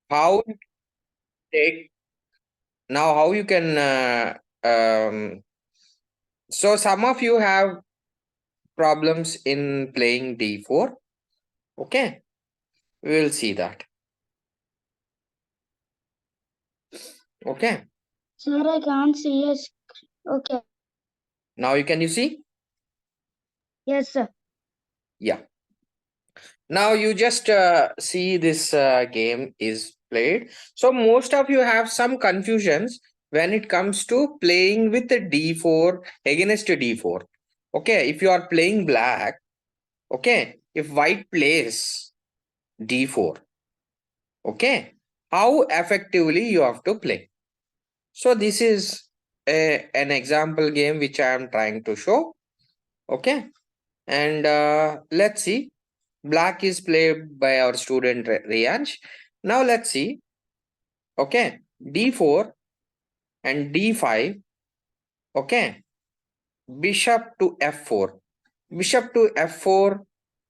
how you take now how you can so some of you have problems in playing d4. Okay, we will see that. Okay, Sir, I can't see it. Okay. now you see. Yes, sir. Yeah, now you just see this game is played. So most of you have some confusions when it comes to playing with the d4 against a d4. Okay, if you are playing black, okay, if white plays d4, okay, how effectively you have to play. So this is an example game which I am trying to show. Okay, and let's see. Black is played by our student Riyansh. Now let's see. Okay, d4 and d5. Okay, bishop to f4. Bishop to f4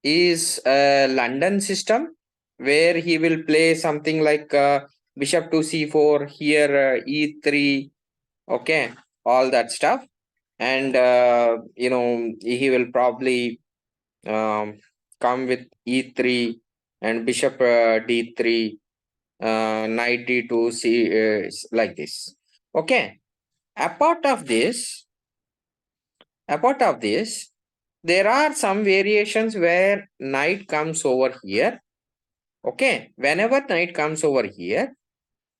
is a London system where he will play something like bishop to c4, here e3, okay, all that stuff. And he will probably um, come with e3 and bishop d3, knight d2, like this. Okay, apart of this, apart of this, there are some variations where knight comes over here. Okay, whenever knight comes over here,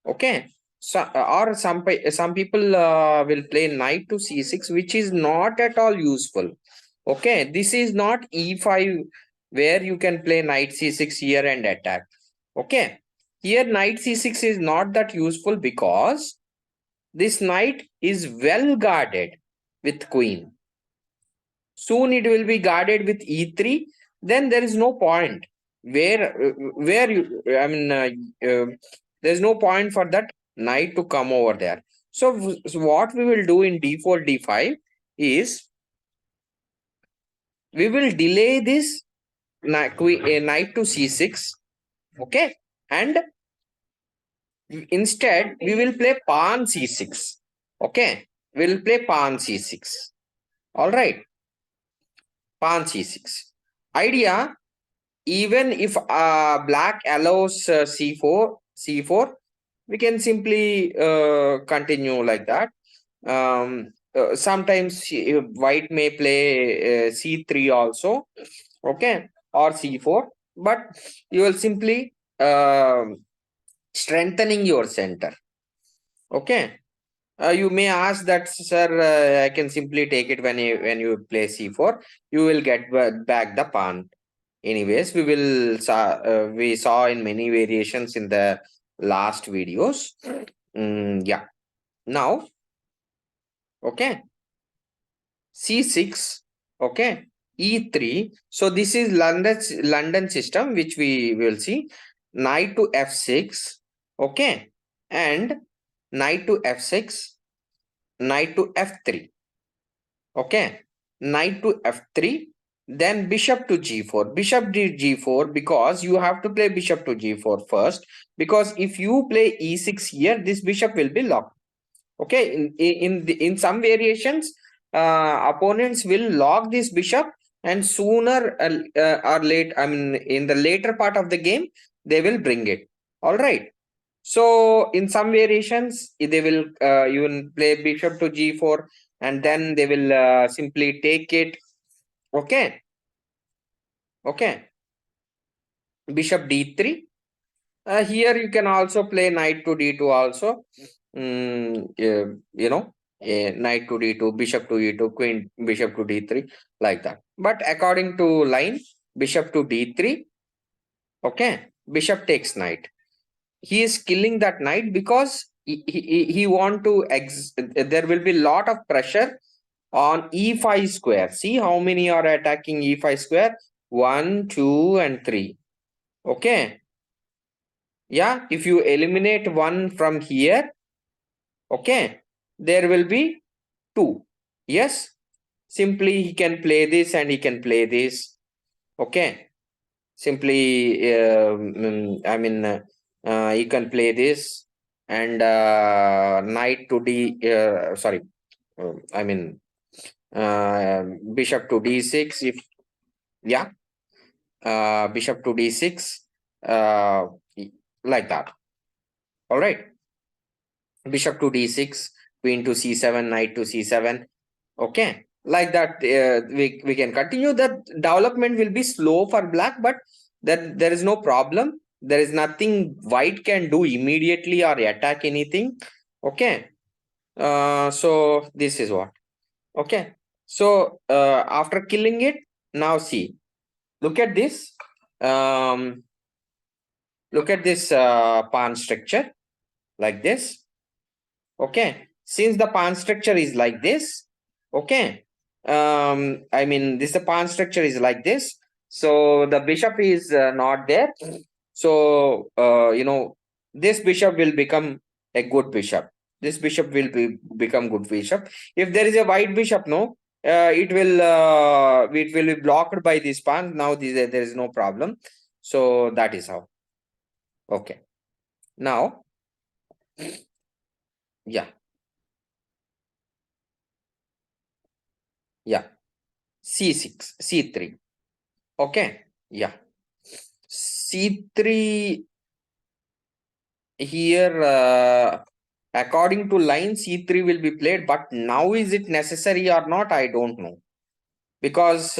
okay, so or some people will play knight to c6, which is not at all useful. Okay, this is not e5 where you can play knight c6 here and attack. Okay, here knight c6 is not that useful because this knight is well guarded with queen. Soon it will be guarded with e3. Then there is no point where you. I mean, there is no point for that knight to come over there. So what we will do in d4, d5 is we will delay this knight to c6. Okay, and instead we will play pawn c6. Okay, we will play pawn c6. All right, pawn c6. Idea, even if black allows c4, we can simply continue like that. Sometimes white may play c3 also, okay, or c4, but you will simply strengthening your center. Okay, you may ask that, sir, I can simply take it when you play c4, you will get back the pawn. Anyways, we saw in many variations in the last videos. Yeah. Now, okay, c6, okay, e3. So this is London system, which we will see. Knight to f6, okay, and knight to f6, knight to f3, okay, knight to f3, then bishop to g4, bishop to g4, because you have to play bishop to g4 first, because if you play e6 here, this bishop will be locked. Okay, in some variations, opponents will lock this bishop, and sooner or late, I mean in the later part of the game, they will bring it. All right, so in some variations, they will you will play bishop to g4, and then they will simply take it. Okay, okay, bishop d3. Here you can also play knight to d2 also. Knight to d2, bishop to e2, queen, bishop to d3, like that. But according to line, bishop to d3. Okay, bishop takes knight. He is killing that knight because he want to there will be lot of pressure on e5 square. See how many are attacking e5 square? 1, 2, and 3. Okay, yeah, if you eliminate one from here, okay, there will be 2. Yes, simply he can play this and he can play this. Okay, simply You can play this, and knight to d. Sorry, I mean bishop to d6. If yeah, bishop to d6, like that. All right, bishop to d6, queen to c7, knight to c7. Okay, like that. We can continue. That development will be slow for black, but there is no problem. There is nothing white can do immediately or attack anything. Okay, so this is what. Okay, so after killing it, now see, look at this. Um, look at this pawn structure like this. Okay, since the pawn structure is like this, okay, I mean this the pawn structure is like this, so the bishop is not there. So this bishop will become a good bishop. This bishop will become good bishop. If there is a white bishop, no, it will be blocked by this pawn. Now there is no problem. So that is how. Okay, now yeah, yeah, c6, c3. Okay, yeah. C3 here, according to line, C3 will be played, but now is it necessary or not? I don't know. Because,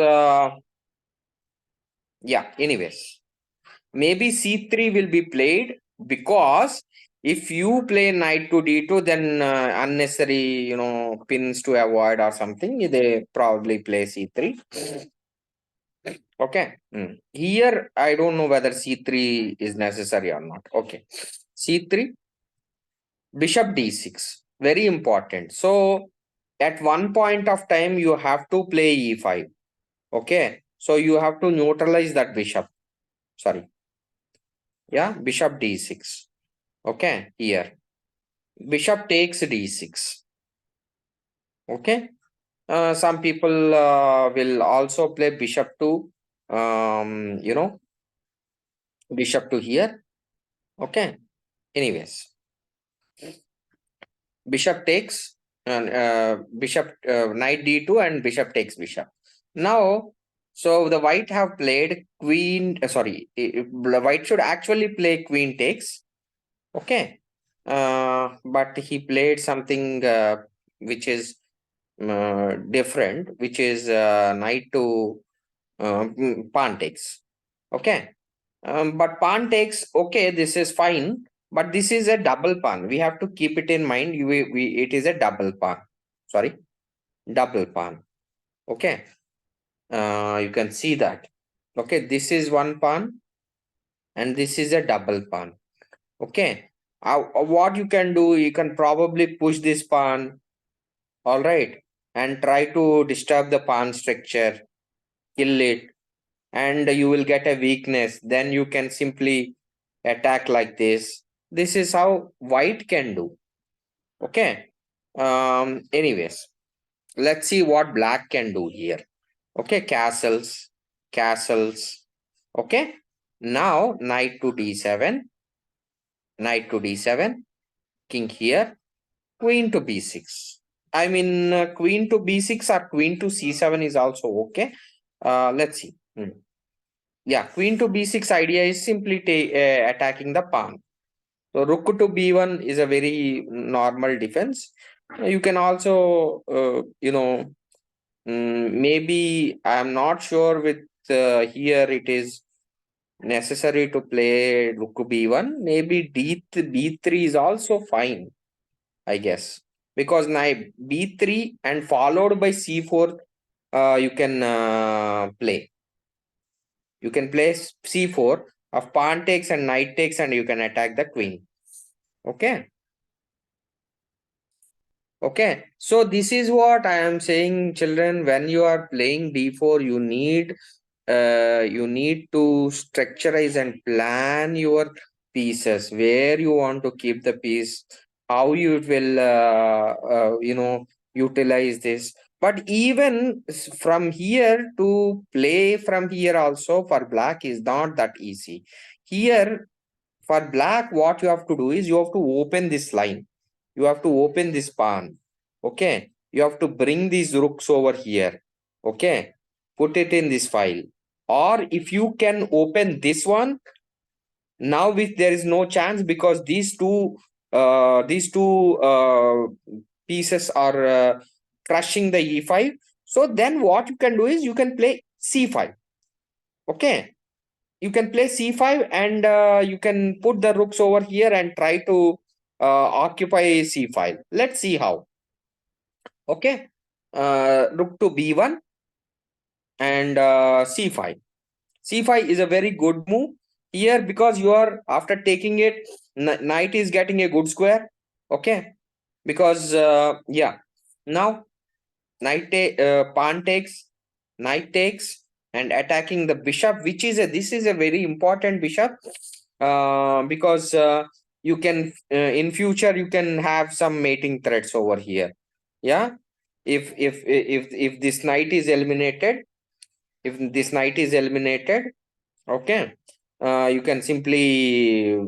yeah, anyways, maybe C3 will be played because if you play knight to D2, then unnecessary, pins to avoid or something, they probably play C3. Okay. Here, I don't know whether C3 is necessary or not. Okay. C3, bishop D6. Very important. So, at one point of time, you have to play E5. Okay. So, you have to neutralize that bishop. Sorry. Yeah. Bishop D6. Okay. Here. Bishop takes D6. Okay. Some people will also play bishop to, bishop to here. Okay. Anyways, bishop takes and bishop knight d2 and bishop takes bishop. Now, so the white have played queen. Sorry, the white should actually play queen takes. Okay, but he played something which is different, which is knight to pawn takes. Okay, but pawn takes, okay, this is fine, but this is a double pawn. We have to keep it in mind. It is a double pawn. Sorry, double pawn. Okay, you can see that. Okay, this is one pawn, and this is a double pawn. Okay, what you can do, you can probably push this pawn. All right, and try to disturb the pawn structure, kill it, and you will get a weakness. Then you can simply attack like this. This is how white can do. Okay. Anyways, let's see what black can do here. Okay, castles, castles. Okay. Now knight to d7, knight to d7, king here, queen to b6. I mean, queen to b6 or queen to c7 is also okay. Let's see. Yeah, queen to b6 idea is simply attacking the pawn. So rook to b1 is a very normal defense. You can also, maybe I'm not sure with here it is necessary to play rook to b1. Maybe b3 is also fine, I guess, because knight b3 and followed by c4, you can play. You can play c4 of pawn takes and knight takes, and you can attack the queen. Okay. Okay. So this is what I am saying, children. When you are playing d4, you need to structurize and plan your pieces, where you want to keep the piece, how you will utilize this. But even from here to play from here also for black is not that easy. Here For black, what you have to do is you have to open this line. You have to open this pawn. Okay. You have to bring these rooks over here. Okay. Put it in this file. Or if you can open this one, now with there is no chance because these two pieces are crushing the e5. So then what you can do is you can play c5. Okay, you can play c5 and you can put the rooks over here and try to occupy c5. Let's see how. Okay, rook to b1 and c5. c5 is a very good move here because you are after taking it, knight is getting a good square. Okay, because yeah, now pawn takes, knight takes, and attacking the bishop, which is a this is a very important bishop because you can in future you can have some mating threats over here. Yeah, if this knight is eliminated, if this knight is eliminated, okay, you can simply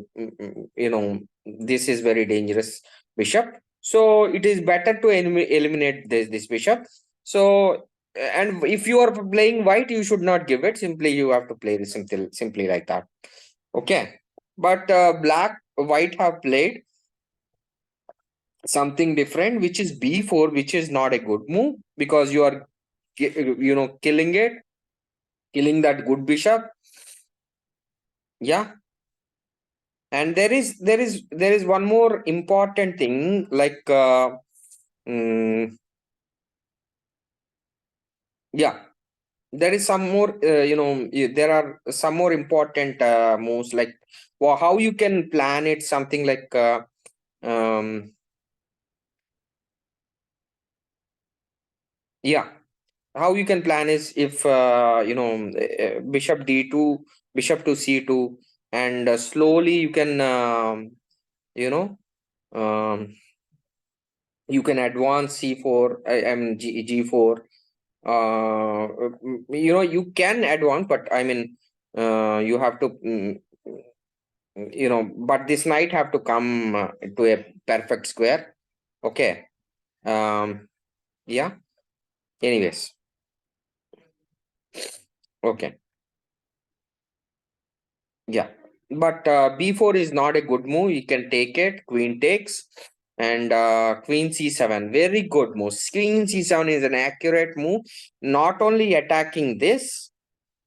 this is very dangerous bishop, so it is better to eliminate this bishop. So and if you are playing white, you should not give it, simply you have to play this simply like that. Okay, but black white have played something different, which is b4, which is not a good move because you are killing it, killing that good bishop. Yeah, and there is one more important thing, like yeah, there is some more there are some more important moves, like how you can plan it, something like um yeah, how you can plan is if bishop d2, bishop to c2, and slowly you can you know um you can advance c4, I mean g4. You can advance, but I mean you have to but this knight have to come to a perfect square. Okay, yeah, anyways. Okay, yeah, but b4 is not a good move. You can take it, queen takes, and queen c7, very good move. Queen c7 is an accurate move, not only attacking this.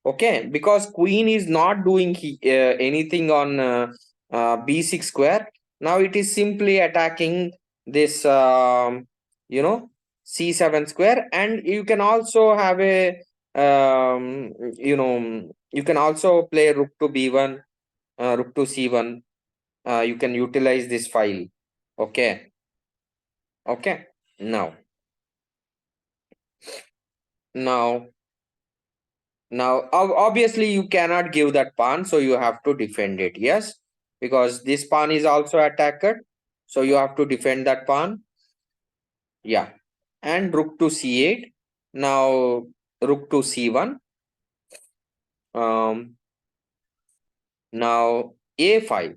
Okay, because queen is not doing anything on b6 square. Now it is simply attacking this you know c7 square, and you can also have a you can also play rook to b1, rook to c1. You can utilize this file. Okay, okay, now now obviously, you cannot give that pawn, so you have to defend it. Yes, because this pawn is also attacked, so you have to defend that pawn. Yeah, and rook to c8. Now rook to c1. Now a5.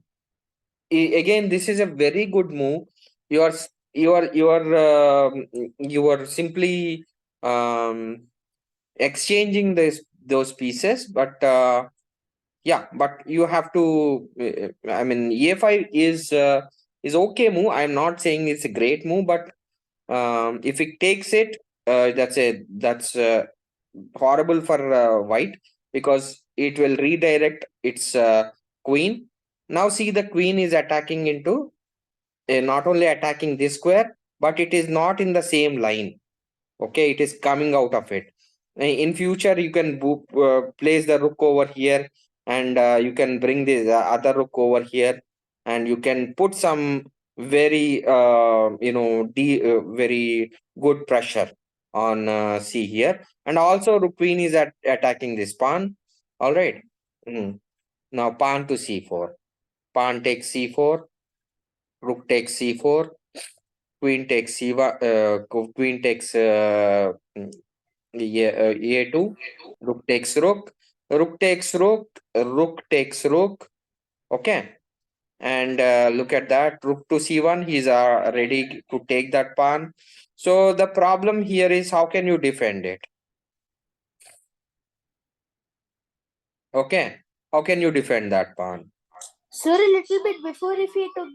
Again, this is a very good move. You are you are simply exchanging those pieces, but yeah, but you have to I mean a5 is okay move. I'm not saying it's a great move, but if it takes it, that's horrible for white, because it will redirect its queen. Now see, the queen is attacking into not only attacking this square, but it is not in the same line. Okay, it is coming out of it. In future you can place the rook over here, and you can bring this other rook over here, and you can put some very very good pressure on c here, and also rook queen is attacking this pawn. All right. Mm. Now pawn to c4, pawn takes c4, rook takes c4, queen takes c1, queen takes a2, rook takes rook, rook takes rook, rook takes rook. Okay, And look at that, rook to c1, he's ready to take that pawn. So the problem here is, how can you defend it? Okay, how can you defend that pawn? Sir, a little bit before, if he took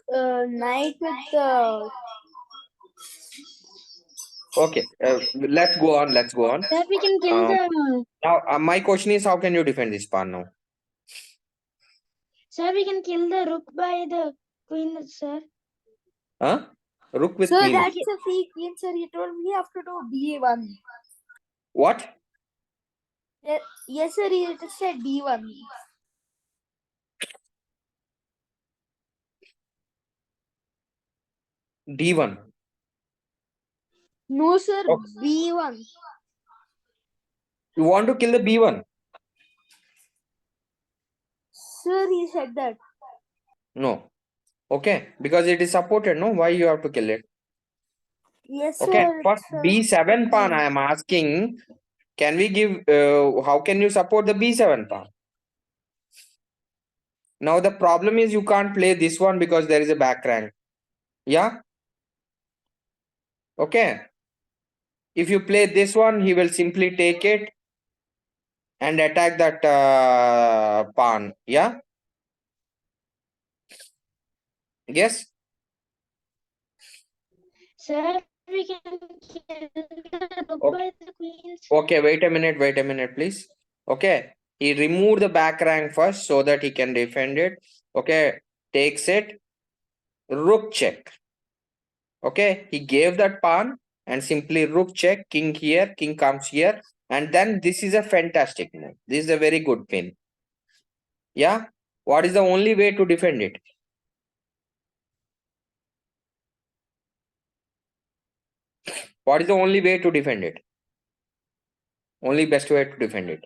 the knight with the. Okay, let's go on. Sir, we can kill the. Now, my question is, how can you defend this pawn now? Sir, we can kill the rook by the queen, sir. Huh? Rook with Sir, queen. that's a free queen, sir. He told me have to do b1. What? Yes, sir. He just said b1. D1. No, sir. Okay. b1. You want to kill the B1? Sir, he said that. No. Okay, because it is supported, no? Why you have to kill it? Yes, Okay, sir. first B7 pawn I am asking, can we give, how can you support the B7 pawn? Now the problem is you can't play this one because there is a back rank. Yeah? Okay. If you play this one, he will simply take it and attack that pawn. Yeah? Yes? Sir, we can kill the rook Okay. by the queen. Okay, wait a minute, please. Okay, he removed the back rank first so that he can defend it. Okay, takes it, rook check. Okay, he gave that pawn and simply rook check, king here, king comes here, and then this is a fantastic move. This is a very good pin. Yeah, what is the only way to defend it? What is the only way to defend it? Only best way to defend it.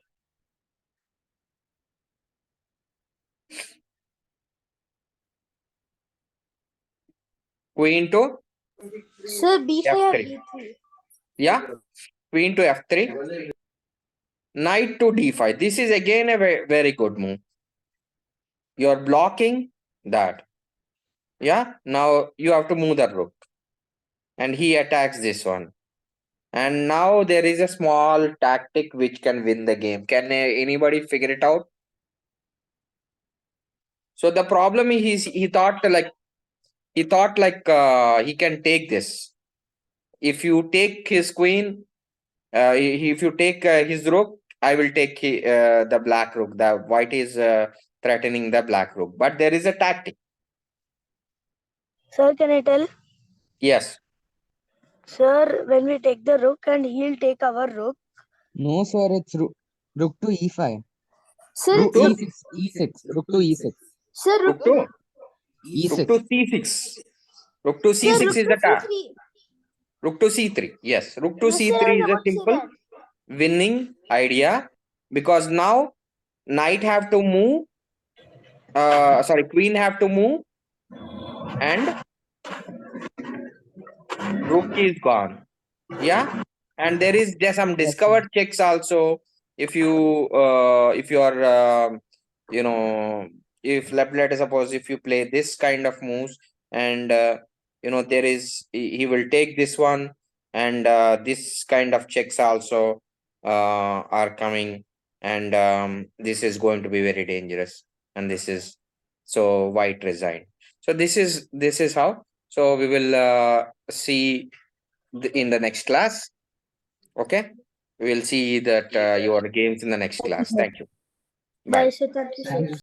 Queen to Sir, b5 or f3. b3. Yeah, queen to f3. Knight to d5. This is again a very good move. You're blocking that. Yeah, now you have to move the rook. And he attacks this one. And now there is a small tactic which can win the game. Can anybody figure it out? So the problem is he thought like he can take this. If you take his queen, if you take his rook, I will take the black rook. The white is threatening the black rook. But there is a tactic. Sir, can I tell? Yes. Sir, when we take the rook and he'll take our rook. No, sir, it's rook to e5. Sir, Rook it's to E6, rook to e6. Sir, rook to E6. c6. Rook to Sir, c6 rook is to the tap. c3. Rook to c3. Yes, rook to Yes, sir, I c3 was is a about to say simple that. winning idea because now knight have to move. Sorry, queen have to move, and rook is gone. Yeah, and there is just some discovered checks also. If you are you know, if let us suppose if you play this kind of moves and you know, there is he will take this one, and this kind of checks also are coming, and this is going to be very dangerous, and this is so white resign. So this is how. So we will see in the next class. Okay, we will see that your games in the next class. Thank you. Bye. Bye, sir. Thank you, sir.